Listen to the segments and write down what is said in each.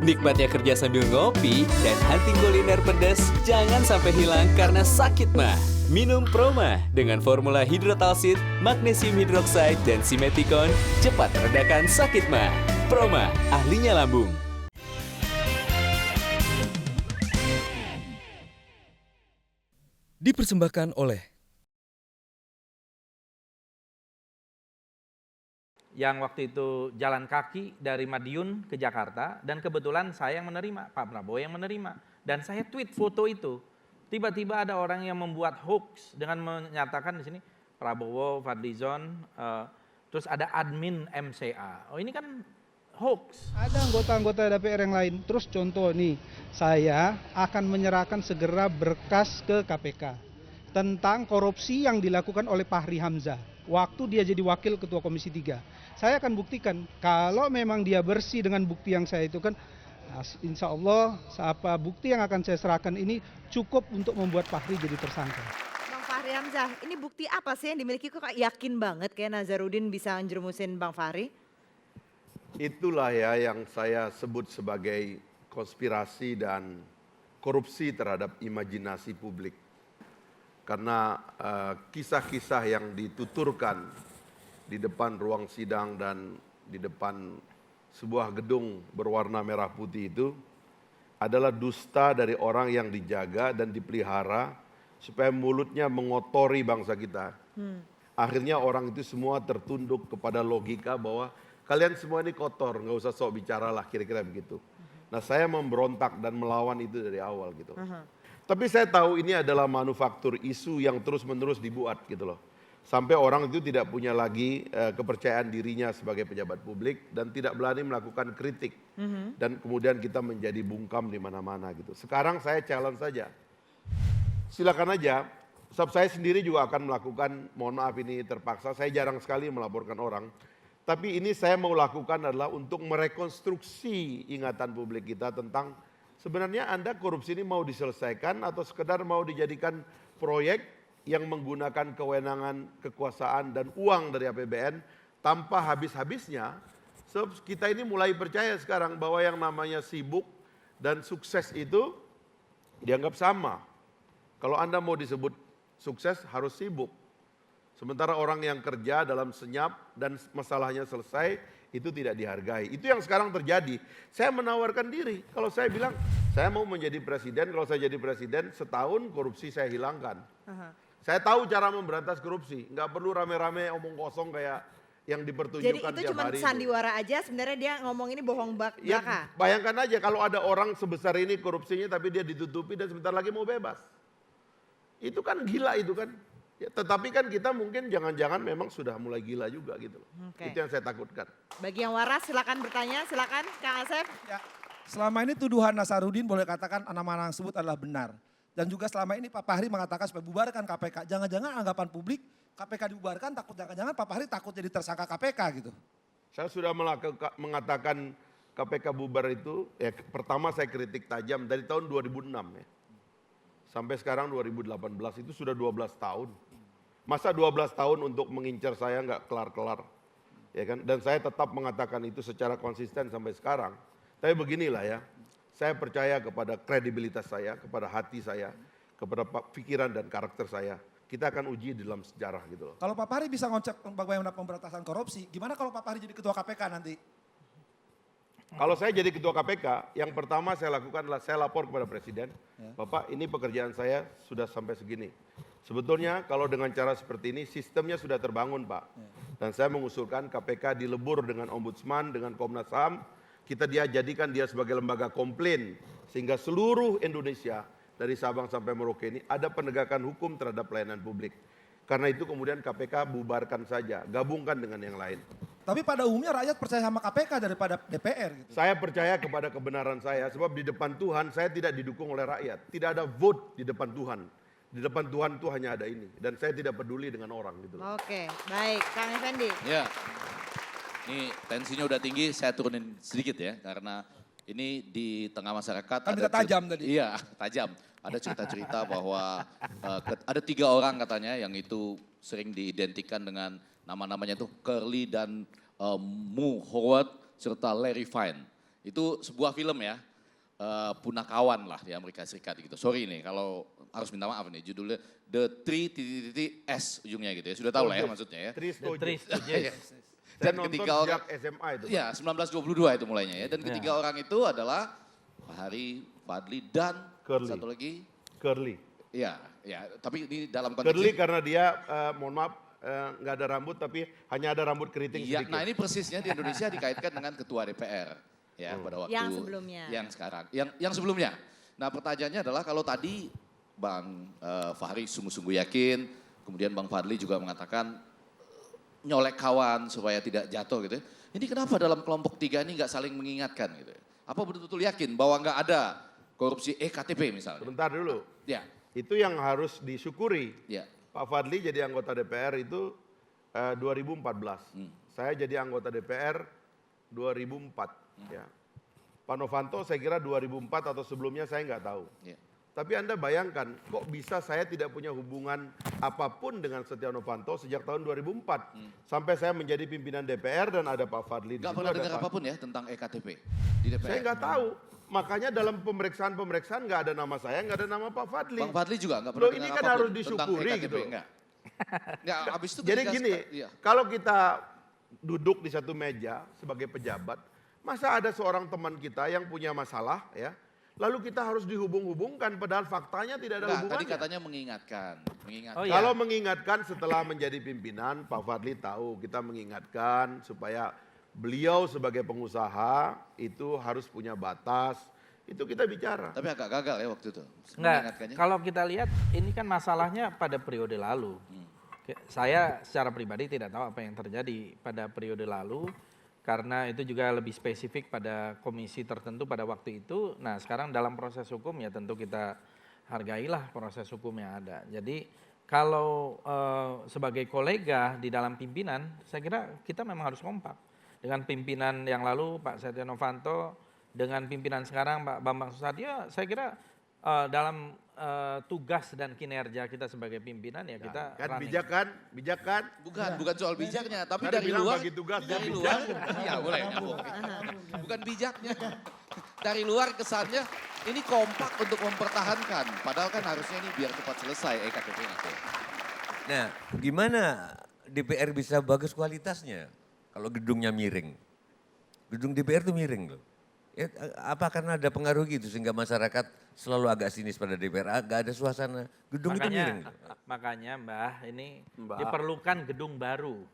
Nikmatnya kerja sambil ngopi dan hunting kuliner pedas jangan sampai hilang karena sakit mah. Minum Proma dengan formula hidrotalsit, magnesium hidroksida, dan simeticon cepat redakan sakit mah. Proma, ahlinya lambung. Dipersembahkan oleh yang waktu itu jalan kaki dari Madiun ke Jakarta, dan kebetulan saya yang menerima, Pak Prabowo yang menerima, dan saya tweet foto itu. Tiba-tiba ada orang yang membuat hoax dengan menyatakan di sini Prabowo, Fadlizon, terus ada admin MCA. Oh, ini kan hoax. Ada anggota-anggota DPR yang lain. Terus contoh nih, saya akan menyerahkan segera berkas ke KPK tentang korupsi yang dilakukan oleh Fahri Hamzah waktu dia jadi wakil ketua Komisi 3. Saya akan buktikan kalau memang dia bersih dengan bukti yang saya itu kan, insya Allah apa bukti yang akan saya serahkan ini cukup untuk membuat Fahri jadi tersangka. Bang Fahri Hamzah, ini bukti apa sih yang dimiliki kok yakin banget kayak Nazarudin bisa njerumusin Bang Fahri? Itulah ya yang saya sebut sebagai konspirasi dan korupsi terhadap imajinasi publik. Karena kisah-kisah yang dituturkan di depan ruang sidang dan di depan sebuah gedung berwarna merah putih itu adalah dusta dari orang yang dijaga dan dipelihara supaya mulutnya mengotori bangsa kita. Akhirnya orang itu semua tertunduk kepada logika bahwa kalian semua ini kotor, nggak usah sok bicara lah, kira-kira begitu. Nah, saya memberontak dan melawan itu dari awal gitu. Tapi saya tahu ini adalah manufaktur isu yang terus-menerus dibuat gitu loh. Sampai orang itu tidak punya lagi kepercayaan dirinya sebagai pejabat publik dan tidak berani melakukan kritik. Dan kemudian kita menjadi bungkam di mana-mana gitu. Sekarang saya challenge saja. Silakan aja. Sebab saya sendiri juga akan melakukan, mohon maaf ini terpaksa, saya jarang sekali melaporkan orang. Tapi ini saya mau lakukan adalah untuk merekonstruksi ingatan publik kita tentang sebenarnya Anda korupsi ini mau diselesaikan atau sekedar mau dijadikan proyek yang menggunakan kewenangan, kekuasaan dan uang dari APBN tanpa habis-habisnya. Sebab kita ini mulai percaya sekarang bahwa yang namanya sibuk dan sukses itu dianggap sama. Kalau Anda mau disebut sukses harus sibuk. Sementara orang yang kerja dalam senyap dan masalahnya selesai itu tidak dihargai. Itu yang sekarang terjadi. Saya menawarkan diri. Kalau saya bilang saya mau menjadi presiden, kalau saya jadi presiden setahun korupsi saya hilangkan. Saya tahu cara memberantas korupsi. Nggak perlu rame-rame omong kosong kayak yang dipertunjukkan Jadi itu tiap cuma hari. sandiwara aja, sebenarnya dia ngomong ini bohong belaka. Ya, bayangkan aja kalau ada orang sebesar ini korupsinya tapi dia ditutupi dan sebentar lagi mau bebas. Itu kan gila itu kan. Ya, tetapi kan kita mungkin jangan-jangan memang sudah mulai gila juga gitu loh. Itu yang saya takutkan. Bagi yang waras silakan bertanya, silakan Kang Asep. Ya, selama ini tuduhan Nazarudin boleh katakan nama-nama yang disebut adalah benar. Dan juga selama ini Pak Fahri mengatakan supaya bubarkan KPK. Jangan-jangan anggapan publik KPK dibubarkan takut jangan-jangan Pak Fahri takut jadi tersangka KPK gitu. Saya sudah mengatakan KPK bubar itu, ya pertama saya kritik tajam dari tahun 2006 ya. Sampai sekarang 2018 itu sudah 12 tahun. Masa 12 tahun untuk mengincar saya nggak kelar-kelar. Ya kan? Dan saya tetap mengatakan itu secara konsisten sampai sekarang. Tapi beginilah ya, saya percaya kepada kredibilitas saya, kepada hati saya, kepada pikiran dan karakter saya. Kita akan uji dalam sejarah gitu loh. Kalau Pak Fahri bisa ngecek bagaimana pemberantasan korupsi, gimana kalau Pak Fahri jadi ketua KPK nanti? Kalau saya jadi ketua KPK, yang pertama saya lakukan adalah saya lapor kepada Presiden, Bapak ini pekerjaan saya sudah sampai segini. Sebetulnya kalau dengan cara seperti ini sistemnya sudah terbangun Pak. Dan saya mengusulkan KPK dilebur dengan Ombudsman, dengan Komnas HAM, kita jadikan dia sebagai lembaga komplain. Sehingga seluruh Indonesia dari Sabang sampai Merauke ini ada penegakan hukum terhadap pelayanan publik. Karena itu kemudian KPK bubarkan saja, gabungkan dengan yang lain. Tapi pada umumnya rakyat percaya sama KPK daripada DPR gitu. Saya percaya kepada kebenaran saya sebab di depan Tuhan saya tidak didukung oleh rakyat. Tidak ada vote di depan Tuhan. Di depan Tuhan itu hanya ada ini. Dan saya tidak peduli dengan orang gitu. Oke, baik. Kang Effendi. Ya, ini tensinya udah tinggi, saya turunin sedikit ya. Karena ini di tengah masyarakat. Kan bisa tajam tadi. Iya, tajam. Ada cerita-cerita bahwa ada 3 orang katanya yang itu sering diidentikan dengan nama-namanya itu Curly dan Mu Howard serta Larry Fine. Itu sebuah film ya, Punakawan lah di Amerika Serikat gitu. Sorry nih kalau harus minta maaf nih, judulnya The Three S ujungnya gitu ya. Sudah tahu lah ya maksudnya ya. Tris The Tojo. Three Stooges. Iya. Saya Dan nonton ketiga orang, sejak SMA itu. ya 1922 itu mulainya ya. Dan ketiga orang itu adalah Pak Hari, Fadli dan Curly. satu lagi. Curly. Ya, tapi ini dalam konteks Curly karena dia, mohon maaf, nggak ada rambut tapi hanya ada rambut keriting iya, sedikit. nah ini persisnya di Indonesia dikaitkan dengan ketua DPR ya pada waktu Yang sebelumnya. yang sekarang, yang sebelumnya. Nah pertanyaannya adalah kalau tadi Bang Fahri sungguh-sungguh yakin, kemudian Bang Fadli juga mengatakan nyolek kawan supaya tidak jatuh gitu. Ini kenapa dalam kelompok tiga ini nggak saling mengingatkan gitu? Apa betul-betul yakin bahwa nggak ada korupsi EKTP misalnya? Sebentar dulu. Ya, Itu yang harus disyukuri. ya. Pak Fadli jadi anggota DPR itu 2014. Saya jadi anggota DPR 2004. Ya. Pak Novanto saya kira 2004 atau sebelumnya saya nggak tahu. Ya. Tapi Anda bayangkan kok bisa saya tidak punya hubungan apapun dengan Setia Novanto sejak tahun 2004. Sampai saya menjadi pimpinan DPR dan ada Pak Fadli. Nggak Di situ pernah ada dengar Pak- apapun ya tentang EKTP di DPR. Saya nggak tahu. Makanya dalam pemeriksaan-pemeriksaan nggak ada nama saya, nggak ada nama Pak Fadli. Bang Fadli juga nggak pernah Loh, dengar ini kan apapun harus tentang disyukuri EKTP, gitu. Enggak. Nggak, habis itu Jadi ketika gini, iya. kalau kita duduk di satu meja sebagai pejabat, masa ada seorang teman kita yang punya masalah ya, lalu kita harus dihubung-hubungkan padahal faktanya tidak ada Enggak, hubungannya. tadi katanya mengingatkan. Oh, iya. Kalau mengingatkan setelah menjadi pimpinan, Pak Fadli tahu kita mengingatkan supaya beliau sebagai pengusaha itu harus punya batas. Itu kita bicara. Tapi agak gagal ya waktu itu. Enggak, mengingatkannya. kalau kita lihat ini kan masalahnya pada periode lalu. Saya secara pribadi tidak tahu apa yang terjadi pada periode lalu karena itu juga lebih spesifik pada komisi tertentu pada waktu itu. Nah sekarang dalam proses hukum ya tentu kita hargailah proses hukum yang ada. Jadi kalau sebagai kolega di dalam pimpinan, saya kira kita memang harus kompak. Dengan pimpinan yang lalu Pak Setia Novanto, dengan pimpinan sekarang Pak Bambang Susatyo, saya kira dalam tugas dan kinerja kita sebagai pimpinan ya kita Kan running. bijak kan? Bukan soal bijaknya, tapi Tadi dari bilang luar. bagi tugas dia dari bijak. luar, iya boleh. Bukan bijaknya. Dari luar kesannya ini kompak untuk mempertahankan. Padahal kan harusnya ini biar cepat selesai EKTP nanti. Nah, gimana DPR bisa bagus kualitasnya kalau gedungnya miring? Gedung DPR itu miring loh. Ya, apa karena ada pengaruh gitu sehingga masyarakat selalu agak sinis pada DPR, agak ada suasana gedung itu miring. Loh. Makanya Mbah ini diperlukan gedung baru.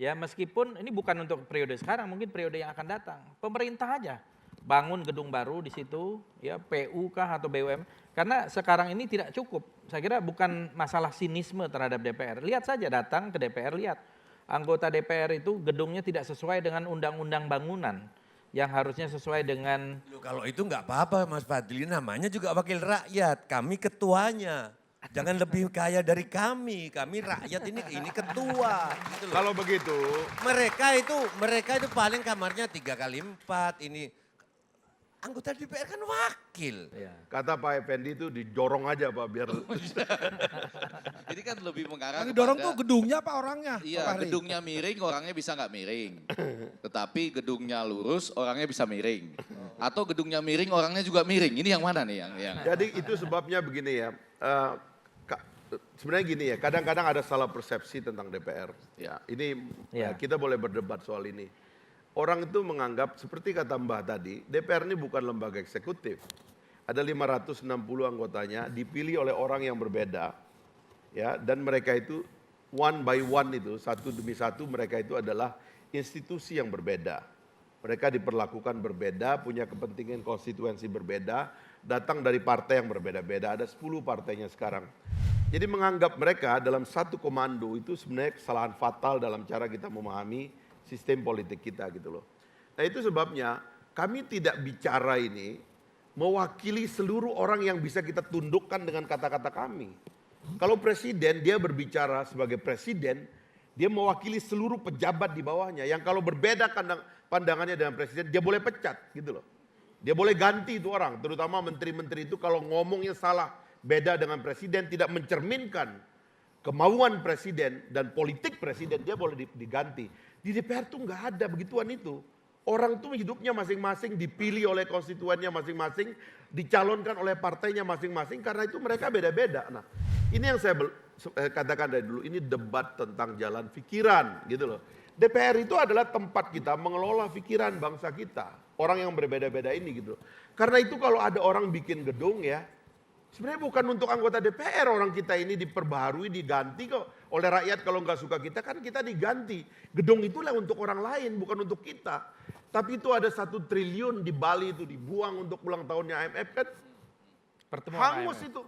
Ya meskipun ini bukan untuk periode sekarang, mungkin periode yang akan datang. Pemerintah aja bangun gedung baru di situ, ya PU kah atau BUMN. Karena sekarang ini tidak cukup. Saya kira bukan masalah sinisme terhadap DPR. Lihat saja datang ke DPR, lihat. Anggota DPR itu gedungnya tidak sesuai dengan undang-undang bangunan. Yang harusnya sesuai dengan... Loh, kalau itu nggak apa-apa Mas Fadli, namanya juga wakil rakyat, kami ketuanya. Jangan lebih kaya dari kami rakyat ini ketua. Gitu loh. Kalau begitu, Mereka itu paling kamarnya 3x4 ini. Anggota DPR kan wakil. kata Pak Effendi itu didorong aja Pak biar Ini kan lebih mengarah Yang didorong tuh kepada- gedungnya apa orangnya? Iya, Pak Fahri? gedungnya miring, orangnya bisa nggak miring. Tetapi gedungnya lurus, orangnya bisa miring. Atau gedungnya miring, orangnya juga miring. Ini yang mana nih yang? Jadi itu sebabnya begini ya. Sebenarnya gini ya, kadang-kadang ada salah persepsi tentang DPR. Ya, ini Ya. kita boleh berdebat soal ini. Orang itu menganggap seperti kata Mbah tadi, DPR ini bukan lembaga eksekutif. Ada 560 anggotanya dipilih oleh orang yang berbeda. Ya, dan mereka itu one by one itu, satu demi satu mereka itu adalah institusi yang berbeda. Mereka diperlakukan berbeda, punya kepentingan konstituensi berbeda, datang dari partai yang berbeda-beda. Ada 10 partainya sekarang. Jadi menganggap mereka dalam satu komando itu sebenarnya kesalahan fatal dalam cara kita memahami sistem politik kita gitu loh. Nah itu sebabnya kami tidak bicara ini mewakili seluruh orang yang bisa kita tundukkan dengan kata-kata kami. Kalau presiden dia berbicara sebagai presiden, dia mewakili seluruh pejabat di bawahnya. Yang kalau berbeda pandangannya dengan presiden, dia boleh pecat gitu loh. Dia boleh ganti itu orang, terutama menteri-menteri itu kalau ngomongnya salah, beda dengan presiden, tidak mencerminkan kemauan presiden dan politik presiden, dia boleh diganti. Di DPR tuh nggak ada begituan itu. Orang tuh hidupnya masing-masing, dipilih oleh konstituennya masing-masing, dicalonkan oleh partainya masing-masing, karena itu mereka beda-beda. Nah, ini yang saya katakan dari dulu, ini debat tentang jalan pikiran gitu loh. DPR itu adalah tempat kita mengelola pikiran bangsa kita, orang yang berbeda-beda ini gitu. Karena itu kalau ada orang bikin gedung ya, sebenarnya bukan untuk anggota DPR, orang kita ini diperbaharui, diganti kok oleh rakyat. Kalau nggak suka kita kan kita diganti. Gedung itulah untuk orang lain, bukan untuk kita. Tapi itu ada 1 triliun di Bali itu dibuang untuk ulang tahunnya IMF kan. Pertemuan Hangus IMF. itu.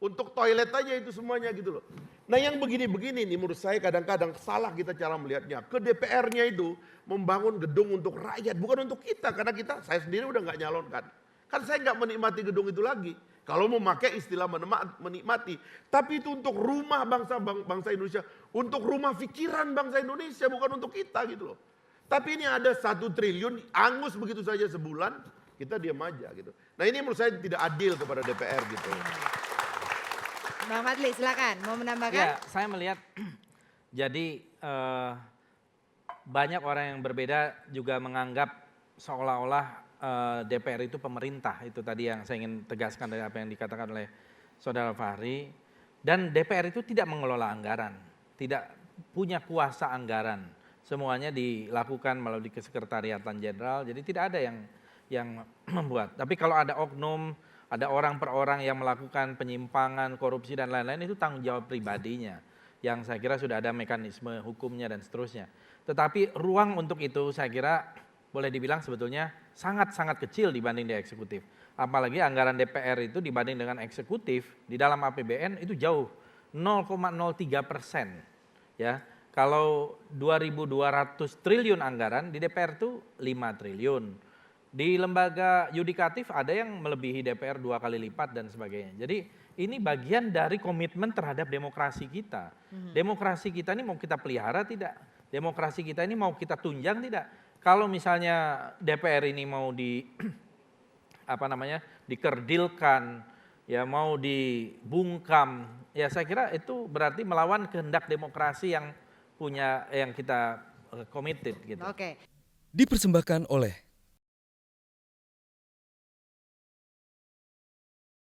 Untuk toilet aja itu semuanya gitu loh. Nah yang begini-begini nih menurut saya kadang-kadang salah kita cara melihatnya. Ke DPR-nya itu membangun gedung untuk rakyat, bukan untuk kita. Karena saya sendiri udah nggak nyalonkan. Kan saya nggak menikmati gedung itu lagi. Kalau memakai istilah menikmati. Tapi itu untuk rumah bangsa Indonesia. Untuk rumah pikiran bangsa Indonesia, bukan untuk kita gitu loh. Tapi ini ada 1 triliun, angus begitu saja sebulan, kita diam aja gitu. Nah ini menurut saya tidak adil kepada DPR gitu. Bang Fadli silakan, mau menambahkan? Ya, saya melihat jadi banyak orang yang berbeda juga menganggap seolah-olah DPR itu pemerintah. Itu tadi yang saya ingin tegaskan dari apa yang dikatakan oleh Saudara Fahri. Dan DPR itu tidak mengelola anggaran, tidak punya kuasa anggaran. Semuanya dilakukan melalui Kesekretariatan Jenderal, jadi tidak ada yang membuat. Tapi kalau ada oknum, ada orang per orang yang melakukan penyimpangan, korupsi dan lain-lain, itu tanggung jawab pribadinya. Yang saya kira sudah ada mekanisme hukumnya dan seterusnya. Tetapi ruang untuk itu saya kira boleh dibilang sebetulnya sangat-sangat kecil dibanding di eksekutif. Apalagi anggaran DPR itu dibanding dengan eksekutif di dalam APBN itu jauh 0,03%. Ya, kalau 2.200 triliun anggaran di DPR itu 5 triliun. Di lembaga yudikatif ada yang melebihi DPR 2 kali lipat dan sebagainya. Jadi ini bagian dari komitmen terhadap demokrasi kita. Demokrasi kita ini mau kita pelihara tidak? Demokrasi kita ini mau kita tunjang tidak? Kalau misalnya DPR ini mau dikerdilkan, ya mau dibungkam, ya saya kira itu berarti melawan kehendak demokrasi yang kita committed gitu. Oke. Dipersembahkan oleh